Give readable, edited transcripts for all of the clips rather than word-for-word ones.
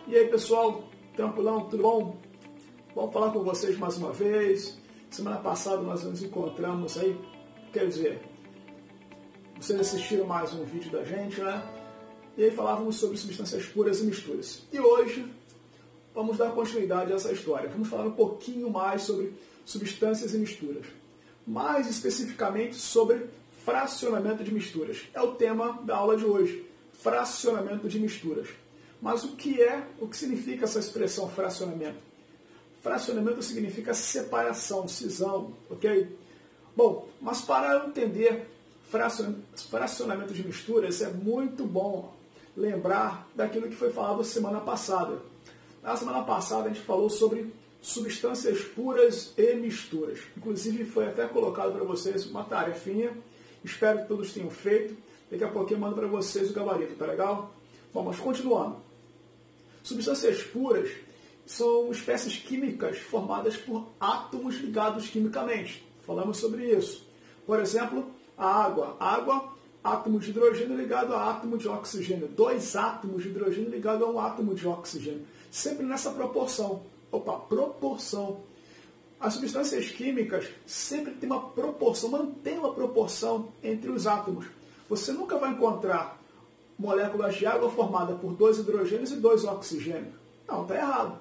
E aí, pessoal, tranquilão, tudo bom? Vamos falar com vocês mais uma vez. Semana passada nós nos encontramos aí, quer dizer, vocês assistiram mais um vídeo da gente, né? E aí falávamos sobre substâncias puras e misturas. E hoje vamos dar continuidade a essa história. Vamos falar um pouquinho mais sobre substâncias e misturas. Mais especificamente sobre fracionamento de misturas. É o tema da aula de hoje. Fracionamento de misturas. Mas o que significa essa expressão fracionamento? Fracionamento significa separação, cisão, ok? Bom, mas para entender fracionamento de misturas, é muito bom lembrar daquilo que foi falado semana passada. Na semana passada a gente falou sobre substâncias puras e misturas. Inclusive foi até colocado para vocês uma tarefinha. Espero que todos tenham feito. Daqui a pouquinho eu mando para vocês o gabarito, tá legal? Bom, mas continuando. Substâncias puras são espécies químicas formadas por átomos ligados quimicamente. Falamos sobre isso. Por exemplo, a água. Água, átomo de hidrogênio ligado a átomo de oxigênio. 2 átomos de hidrogênio ligados a um átomo de oxigênio. Sempre nessa proporção. Proporção. As substâncias químicas sempre têm uma proporção, mantém uma proporção entre os átomos. Você nunca vai encontrar moléculas de água formadas por 2 hidrogênios e 2 oxigênios. Não, está errado.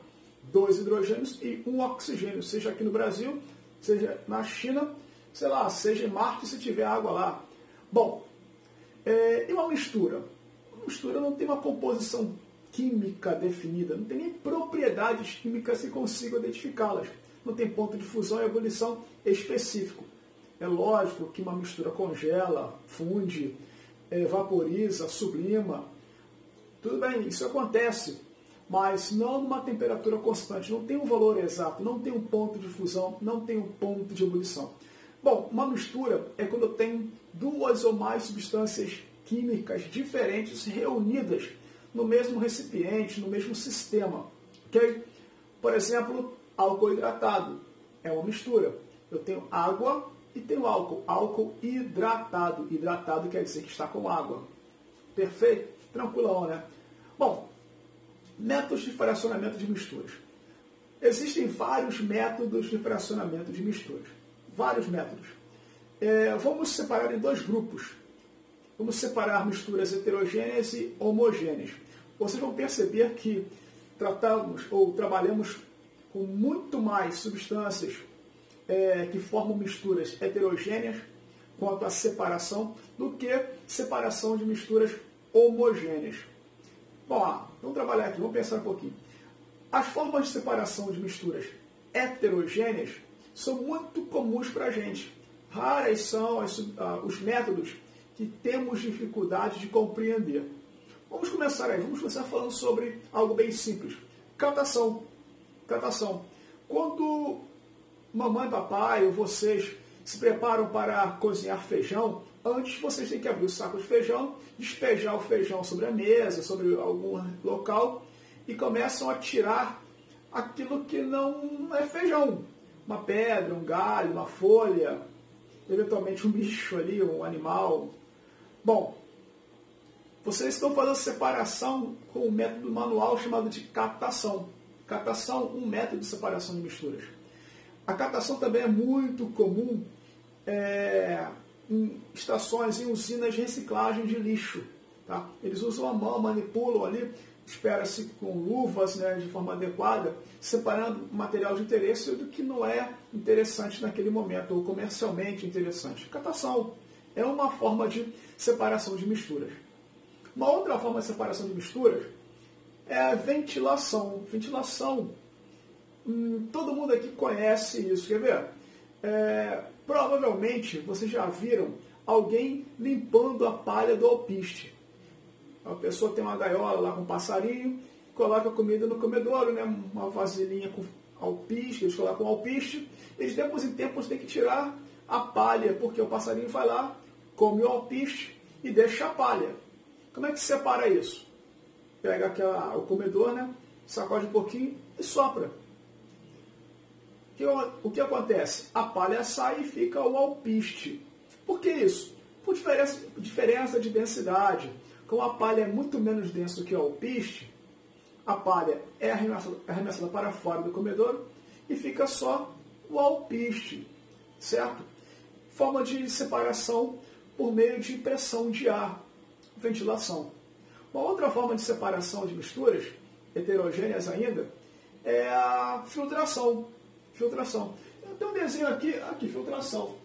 2 hidrogênios e 1 oxigênio, seja aqui no Brasil, seja na China, sei lá, seja em Marte, se tiver água lá. Bom, e uma mistura? Uma mistura não tem uma composição química definida, não tem nem propriedades químicas que consigam identificá-las. Não tem ponto de fusão e ebulição específico. É lógico que uma mistura congela, funde, vaporiza, sublima. Tudo bem, isso acontece, mas não numa temperatura constante, não tem um valor exato, não tem um ponto de fusão, não tem um ponto de ebulição. Bom, uma mistura é quando eu tenho 2 ou mais substâncias químicas diferentes reunidas no mesmo recipiente, no mesmo sistema. Okay? Por exemplo, álcool hidratado é uma mistura. Eu tenho água e tenho álcool. Álcool hidratado. Hidratado quer dizer que está com água. Perfeito? Tranquilão, né? Bom, métodos de fracionamento de misturas. Existem vários métodos de fracionamento de misturas. Vários métodos. Vamos separar em 2 grupos. Vamos separar misturas heterogêneas e homogêneas. Vocês vão perceber que trabalhamos com muito mais substâncias que formam misturas heterogêneas quanto à separação do que separação de misturas homogêneas. Bom, vamos trabalhar aqui, vamos pensar um pouquinho. As formas de separação de misturas heterogêneas são muito comuns para a gente. Raras são os métodos que temos dificuldade de compreender. Vamos começar aí, vamos começar falando sobre algo bem simples. Catação. Quando mamãe, papai ou vocês se preparam para cozinhar feijão, antes vocês têm que abrir o saco de feijão, despejar o feijão sobre a mesa, sobre algum local e começam a tirar aquilo que não é feijão. Uma pedra, um galho, uma folha, eventualmente um bicho ali, um animal. Bom, vocês estão fazendo separação com um método manual chamado de catação. Catação, um método de separação de misturas. A catação também é muito comum em estações, em usinas de reciclagem de lixo. Tá? Eles usam a mão, manipulam ali, espera-se com luvas, né, de forma adequada, separando material de interesse do que não é interessante naquele momento, ou comercialmente interessante. Catação é uma forma de separação de misturas. Uma outra forma de separação de misturas é a ventilação. Ventilação, todo mundo aqui conhece isso, quer ver? Provavelmente vocês já viram alguém limpando a palha do alpiste. A pessoa tem uma gaiola lá com um passarinho, coloca a comida no comedouro, né? Uma vasilhinha com alpiste, eles colocam alpiste, eles de tempos em tempos têm que tirar a palha, porque o passarinho vai lá, come o alpiste e deixa a palha. Como é que se separa isso? Pega o comedor, né? Sacode um pouquinho e sopra. O que acontece? A palha sai e fica o alpiste. Por que isso? Por diferença de densidade. Como a palha é muito menos densa do que o alpiste, a palha é arremessada para fora do comedouro e fica só o alpiste, certo? Forma de separação por meio de pressão de ar, ventilação. Uma outra forma de separação de misturas, heterogêneas ainda, é a filtração. Filtração. Eu tenho um desenho aqui, filtração.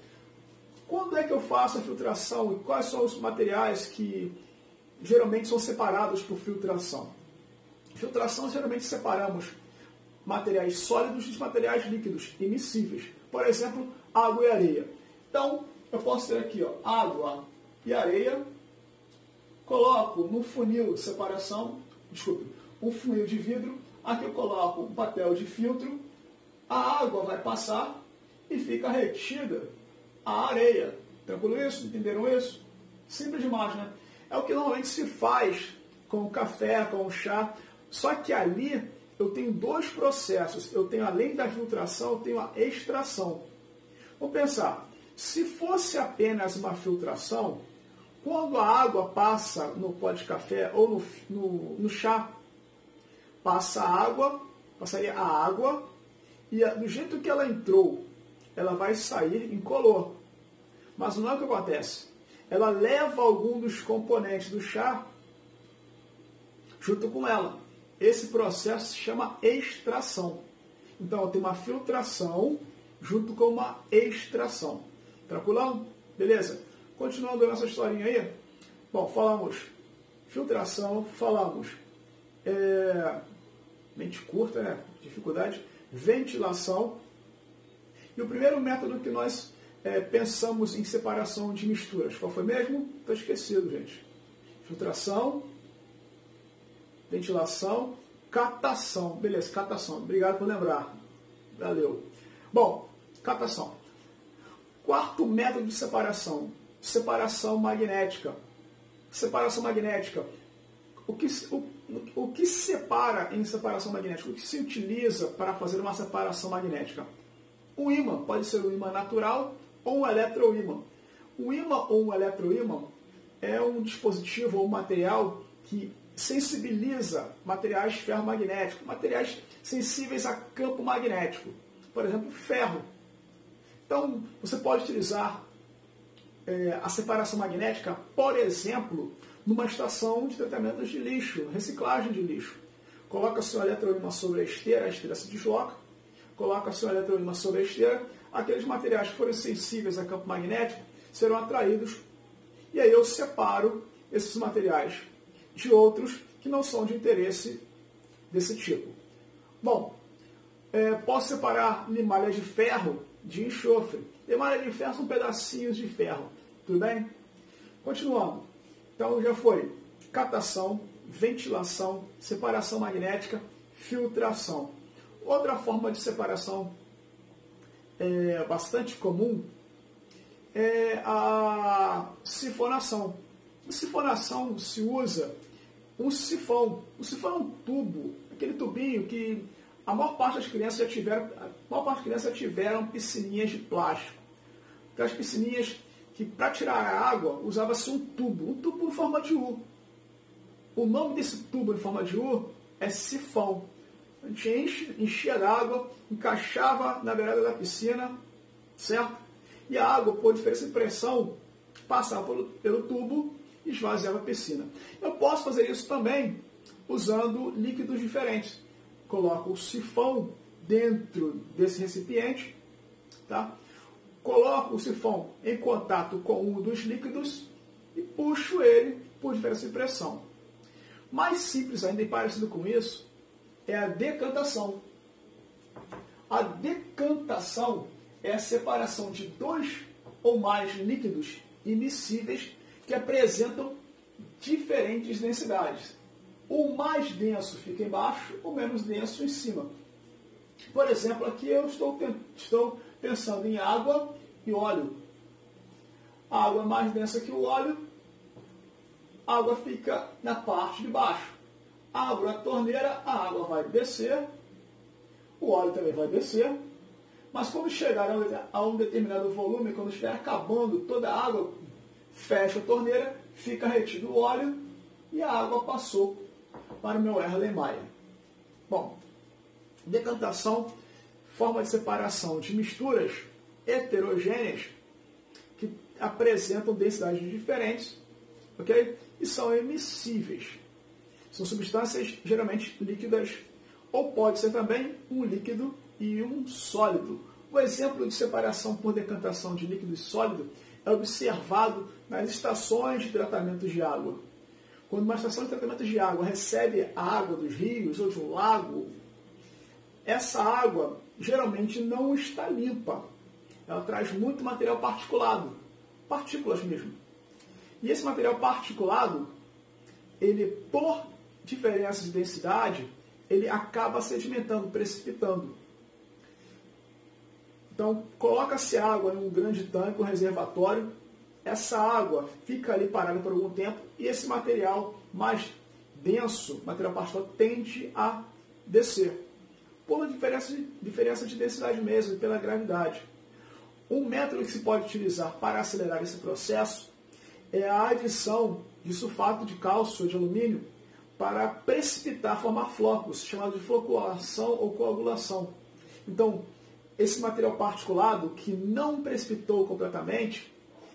Quando é que eu faço a filtração e quais são os materiais que geralmente são separados por filtração? Filtração, geralmente separamos materiais sólidos de materiais líquidos, immiscíveis. Por exemplo, água e areia. Então, eu posso ter aqui água e areia, coloco no funil de separação, um funil de vidro, aqui eu coloco um papel de filtro, a água vai passar e fica retida a areia. Tranquilo isso? Entenderam isso? Simples demais, né? É o que normalmente se faz com o café, com o chá, só que ali eu tenho dois processos. Eu tenho, além da filtração, eu tenho a extração. Vamos pensar, se fosse apenas uma filtração, quando a água passa no pó de café ou no chá, passaria a água, e do jeito que ela entrou, ela vai sair incolor. Mas não é o que acontece. Ela leva algum dos componentes do chá junto com ela. Esse processo se chama extração. Então, eu tenho uma filtração junto com uma extração. Tranquilão? Beleza? Continuando a nossa historinha aí. Bom, falamos filtração, falamos mente curta, né? Dificuldade, ventilação. E o primeiro método que nós pensamos em separação de misturas, qual foi mesmo? Estou esquecido, gente. Filtração, ventilação, catação. Beleza, catação. Obrigado por lembrar. Valeu. Bom, catação. Quarto método de separação. Separação magnética. Separação magnética. O que separa em separação magnética? O que se utiliza para fazer uma separação magnética? Um ímã. Pode ser um ímã natural ou um eletroímã. Um ímã ou um eletroímã é um dispositivo ou um material que sensibiliza materiais ferromagnéticos, materiais sensíveis a campo magnético. Por exemplo, ferro. Então, você pode utilizar a separação magnética, por exemplo, numa estação de tratamento de lixo, reciclagem de lixo. Coloca seu eletroímã sobre a esteira se desloca, coloca seu eletroímã sobre a esteira, aqueles materiais que forem sensíveis a campo magnético serão atraídos, e aí eu separo esses materiais de outros que não são de interesse desse tipo. Bom, posso separar limalha de ferro de enxofre. Limalha de ferro são pedacinhos de ferro. Tudo bem? Continuando. Então já foi catação, ventilação, separação magnética, filtração. Outra forma de separação bastante comum é a sifonação. A sifonação se usa um sifão. O sifão é um tubo, aquele tubinho que a maior parte das crianças já tiveram piscininhas de plástico. Aquelas piscininhas que, para tirar a água, usava-se um tubo em forma de U. O nome desse tubo em forma de U é sifão. A gente enchia d'água, encaixava na beirada da piscina, certo? E a água, por diferença de pressão, passava pelo tubo e esvaziava a piscina. Eu posso fazer isso também usando líquidos diferentes. Coloco o sifão dentro desse recipiente, tá? Coloco o sifão em contato com um dos líquidos e puxo ele por diferença de pressão. Mais simples ainda e parecido com isso é a decantação. A decantação é a separação de dois ou mais líquidos immiscíveis que apresentam diferentes densidades. O mais denso fica embaixo, o menos denso em cima. Por exemplo, aqui eu estou pensando em água e óleo. A água é mais densa que o óleo, a água fica na parte de baixo. Abro a torneira, a água vai descer, o óleo também vai descer, mas quando chegar a um determinado volume, quando estiver acabando toda a água, fecho a torneira, fica retido o óleo e a água passou para o meu Erlenmeyer. Bom, decantação, forma de separação de misturas heterogêneas que apresentam densidades diferentes, ok? E são immiscíveis. São substâncias geralmente líquidas, ou pode ser também um líquido e um sólido. O exemplo de separação por decantação de líquido e sólido é observado nas estações de tratamento de água. Quando uma estação de tratamento de água recebe a água dos rios ou de um lago, essa água geralmente não está limpa. Ela traz muito material particulado, partículas mesmo. E esse material particulado, ele, por diferenças de densidade, ele acaba sedimentando, precipitando. Então, coloca-se água em um grande tanque, um reservatório, essa água fica ali parada por algum tempo e esse material mais denso, material particular, tende a descer. Por diferença de densidade mesmo e pela gravidade. Um método que se pode utilizar para acelerar esse processo é a adição de sulfato de cálcio ou de alumínio para precipitar, formar flocos, chamado de floculação ou coagulação. Então, esse material particulado que não precipitou completamente,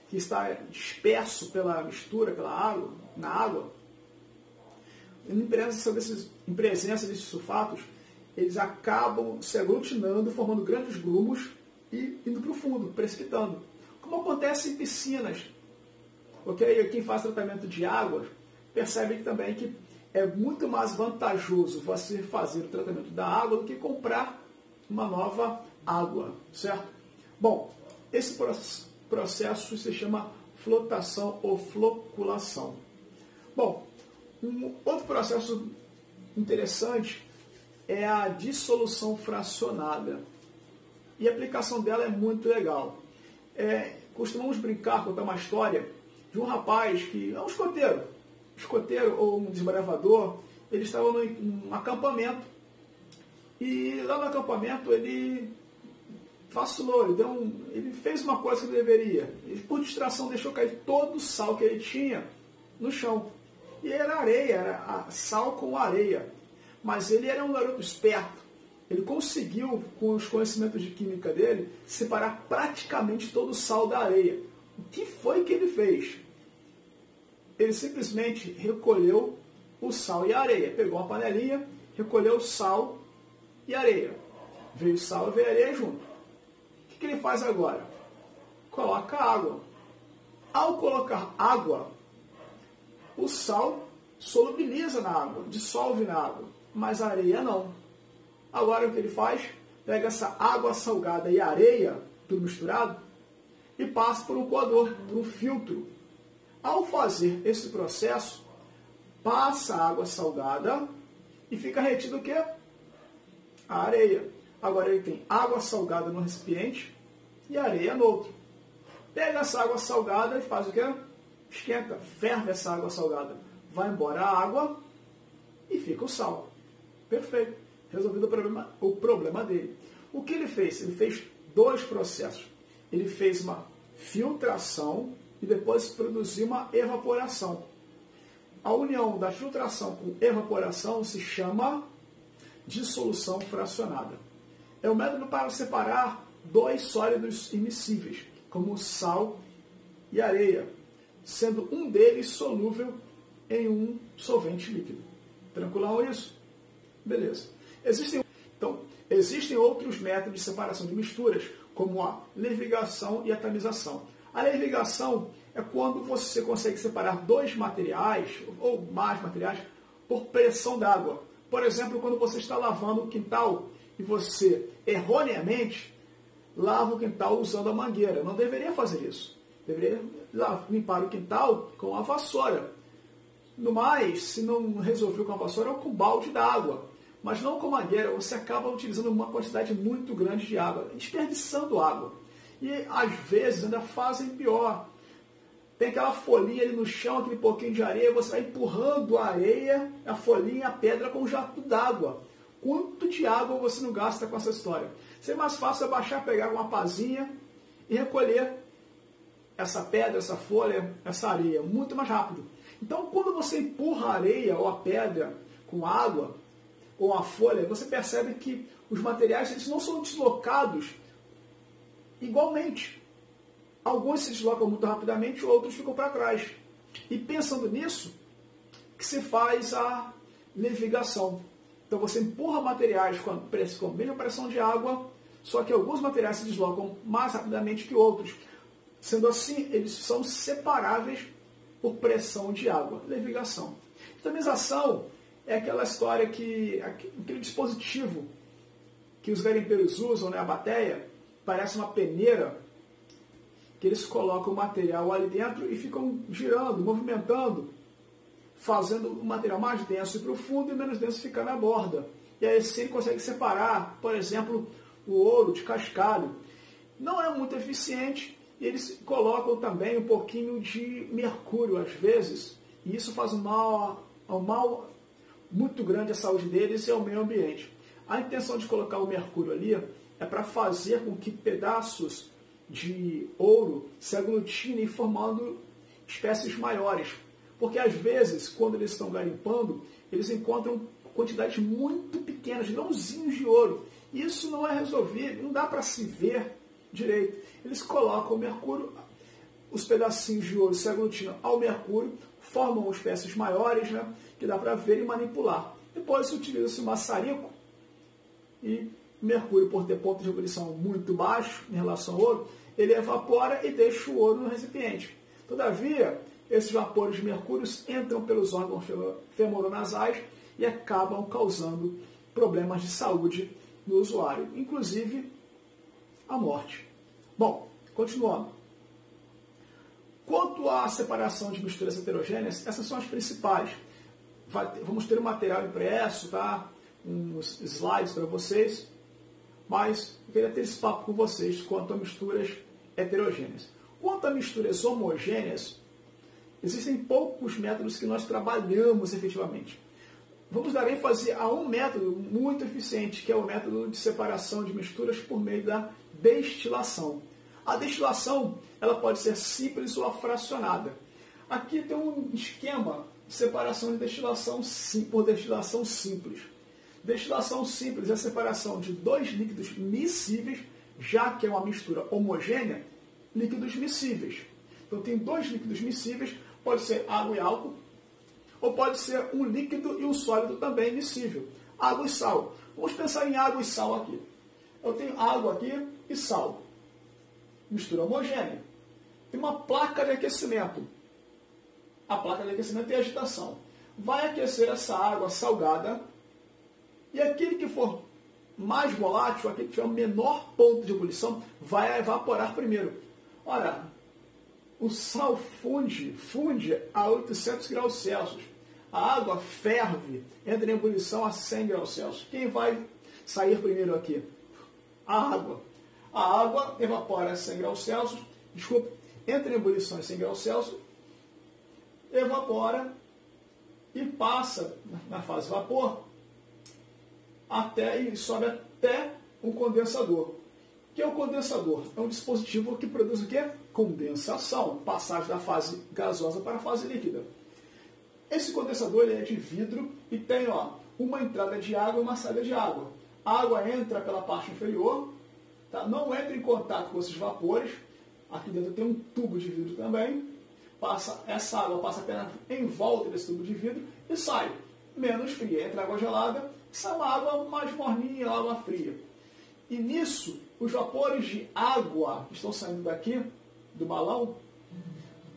que está disperso pela mistura, pela água, na água, em presença desses sulfatos, eles acabam se aglutinando, formando grandes grumos e indo para o fundo, precipitando. Como acontece em piscinas. Okay? Quem faz tratamento de água percebe também que é muito mais vantajoso você fazer o tratamento da água do que comprar uma nova água, certo? Bom, esse processo se chama flotação ou floculação. Bom, um outro processo interessante é a dissolução fracionada. E a aplicação dela é muito legal. Costumamos brincar, contar uma história de um rapaz que é um escoteiro ou um desbravador. Ele estava num acampamento e lá no acampamento ele vacilou, ele fez uma coisa que não deveria. Ele, por distração, deixou cair todo o sal que ele tinha no chão. E era areia, era sal com areia. Mas ele era um garoto esperto. Ele conseguiu, com os conhecimentos de química dele, separar praticamente todo o sal da areia. O que foi que ele fez? Ele simplesmente recolheu o sal e a areia. Pegou uma panelinha, recolheu o sal e areia. Veio o sal e veio a areia junto. O que ele faz agora? Coloca água. Ao colocar água, o sal solubiliza na água, dissolve na água, mas a areia não. Agora o que ele faz? Pega essa água salgada e areia, tudo misturado, e passa por um coador, por um filtro. Ao fazer esse processo, passa a água salgada e fica retido o quê? A areia. Agora ele tem água salgada no recipiente e areia no outro. Pega essa água salgada e faz o quê? Esquenta, ferve essa água salgada. Vai embora a água e fica o sal. Perfeito. Resolvido o problema dele. O que ele fez? Ele fez dois processos. Ele fez uma filtração e depois produziu uma evaporação. A união da filtração com evaporação se chama dissolução fracionada. É um método para separar dois sólidos immiscíveis, como sal e areia, sendo um deles solúvel em um solvente líquido. Tranquilão isso? Beleza. Existem outros métodos de separação de misturas, como a levigação e a tamização. A levigação é quando você consegue separar dois materiais, ou mais materiais, por pressão d'água. Por exemplo, quando você está lavando o quintal e você, erroneamente, lava o quintal usando a mangueira. Não deveria fazer isso. Deveria limpar o quintal com a vassoura. No mais, se não resolveu com a vassoura, ou com balde d'água. Mas não com mangueira, você acaba utilizando uma quantidade muito grande de água, desperdiçando água. E às vezes ainda fazem pior. Tem aquela folhinha ali no chão, aquele pouquinho de areia, você vai empurrando a areia, a folhinha, a pedra com um jato d'água. Quanto de água você não gasta com essa história? Seria mais fácil abaixar, pegar uma pazinha e recolher essa pedra, essa folha, essa areia, muito mais rápido. Então, quando você empurra a areia ou a pedra com água, ou uma folha, você percebe que os materiais eles não são deslocados igualmente. Alguns se deslocam muito rapidamente, outros ficam para trás. E pensando nisso, que se faz a navegação. Então você empurra materiais com a mesma pressão de água, só que alguns materiais se deslocam mais rapidamente que outros. Sendo assim, eles são separáveis por pressão de água. Navegação. Estabilização é aquela história que aquele dispositivo que os garimpeiros usam, né, a bateia, parece uma peneira, que eles colocam o material ali dentro e ficam girando, movimentando, fazendo o material mais denso e profundo e menos denso ficar na borda. E aí assim ele consegue separar, por exemplo, o ouro de cascalho. Não é muito eficiente e eles colocam também um pouquinho de mercúrio às vezes, e isso faz um mal muito grande à saúde deles e ao meio ambiente. A intenção de colocar o mercúrio ali é para fazer com que pedaços de ouro se aglutinem formando espécies maiores. Porque às vezes, quando eles estão garimpando, eles encontram quantidades muito pequenas, grãozinhos de ouro. Isso não é resolvido, não dá para se ver direito. Eles colocam o mercúrio, os pedacinhos de ouro se aglutinam ao mercúrio, formam espécies maiores, né, que dá para ver e manipular. Depois utiliza-se o maçarico e o mercúrio, por ter ponto de ebulição muito baixo em relação ao ouro, ele evapora e deixa o ouro no recipiente. Todavia, esses vapores de mercúrio entram pelos órgãos femoronasais e acabam causando problemas de saúde no usuário, inclusive a morte. Bom, continuando. Quanto à separação de misturas heterogêneas, essas são as principais. Vamos ter um material impresso, tá? Uns slides para vocês, mas eu queria ter esse papo com vocês quanto a misturas heterogêneas. Quanto a misturas homogêneas, existem poucos métodos que nós trabalhamos efetivamente. Vamos dar ênfase a um método muito eficiente, que é o método de separação de misturas por meio da destilação. A destilação ela pode ser simples ou fracionada. Aqui tem um esquema de separação de destilação por destilação simples. Destilação simples é a separação de dois líquidos miscíveis, já que é uma mistura homogênea, líquidos miscíveis. Então tem dois líquidos miscíveis, pode ser água e álcool, ou pode ser um líquido e um sólido também miscível. Água e sal. Vamos pensar em água e sal aqui. Eu tenho água aqui e sal. Mistura homogênea. Tem uma placa de aquecimento. A placa de aquecimento é agitação. Vai aquecer essa água salgada e aquele que for mais volátil, aquele que tiver o menor ponto de ebulição, vai evaporar primeiro. Ora, o sal funde a 800 graus Celsius. A água ferve, entra em ebulição a 100 graus Celsius. Quem vai sair primeiro aqui? A água. A água evapora a 100 graus Celsius, entra em ebulição a 100 graus Celsius, evapora e passa na fase vapor e sobe até um condensador. O que é o condensador? É um dispositivo que produz o quê? Condensação, passagem da fase gasosa para a fase líquida. Esse condensador ele é de vidro e tem uma entrada de água e uma saída de água. A água entra pela parte inferior, tá? Não entra em contato com esses vapores. Aqui dentro tem um tubo de vidro também. Essa água passa apenas em volta desse tubo de vidro e sai menos fria. Entra água gelada, sai uma água mais morninha, água fria. E nisso, os vapores de água que estão saindo daqui, do balão,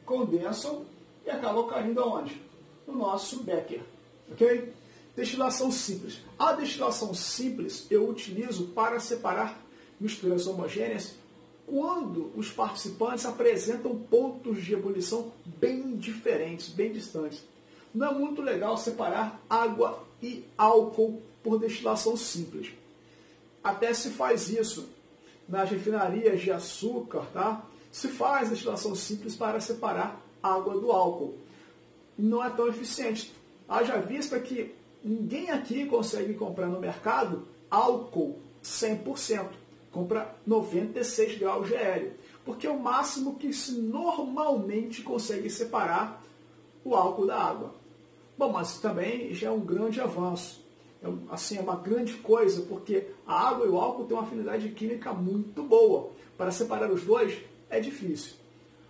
condensam e acabam caindo aonde? No nosso becker. Ok? Destilação simples. A destilação simples eu utilizo para separar misturas homogêneas quando os participantes apresentam pontos de ebulição bem diferentes, bem distantes. Não é muito legal separar água e álcool por destilação simples. Até se faz isso nas refinarias de açúcar, tá? Se faz destilação simples para separar água do álcool. Não é tão eficiente. Haja vista que ninguém aqui consegue comprar no mercado álcool 100%. Compra 96 graus GL. Porque é o máximo que se normalmente consegue separar o álcool da água. Bom, mas também já é um grande avanço. assim, é uma grande coisa, porque a água e o álcool têm uma afinidade química muito boa. Para separar os dois é difícil.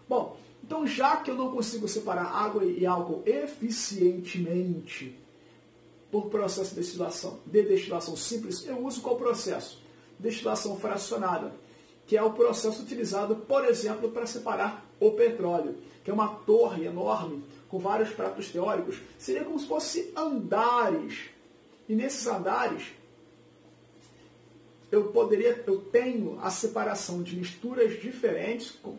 Bom, então já que eu não consigo separar água e álcool eficientemente por processo de destilação simples, eu uso qual processo? Destilação fracionada, que é o processo utilizado, por exemplo, para separar o petróleo, que é uma torre enorme com vários pratos teóricos. Seria como se fosse andares. E nesses andares, eu tenho a separação de misturas diferentes, com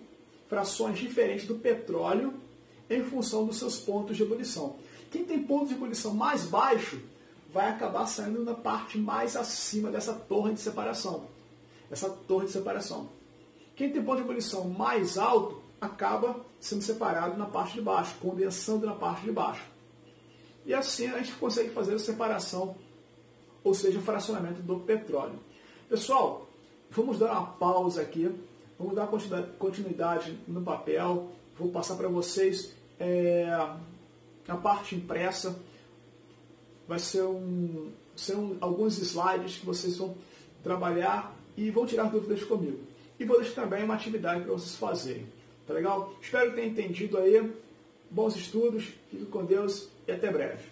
frações diferentes do petróleo, em função dos seus pontos de ebulição. Quem tem ponto de ebulição mais baixo vai acabar saindo na parte mais acima dessa torre de separação. Quem tem ponto de ebulição mais alto acaba sendo separado na parte de baixo, condensando na parte de baixo. E assim a gente consegue fazer a separação, ou seja, o fracionamento do petróleo. Pessoal, vamos dar uma pausa aqui, vamos dar continuidade no papel, vou passar para vocês a parte impressa, vai ser alguns slides que vocês vão trabalhar e vão tirar dúvidas comigo. E vou deixar também uma atividade para vocês fazerem. Tá legal? Espero que tenham entendido aí. Bons estudos, fique com Deus e até breve.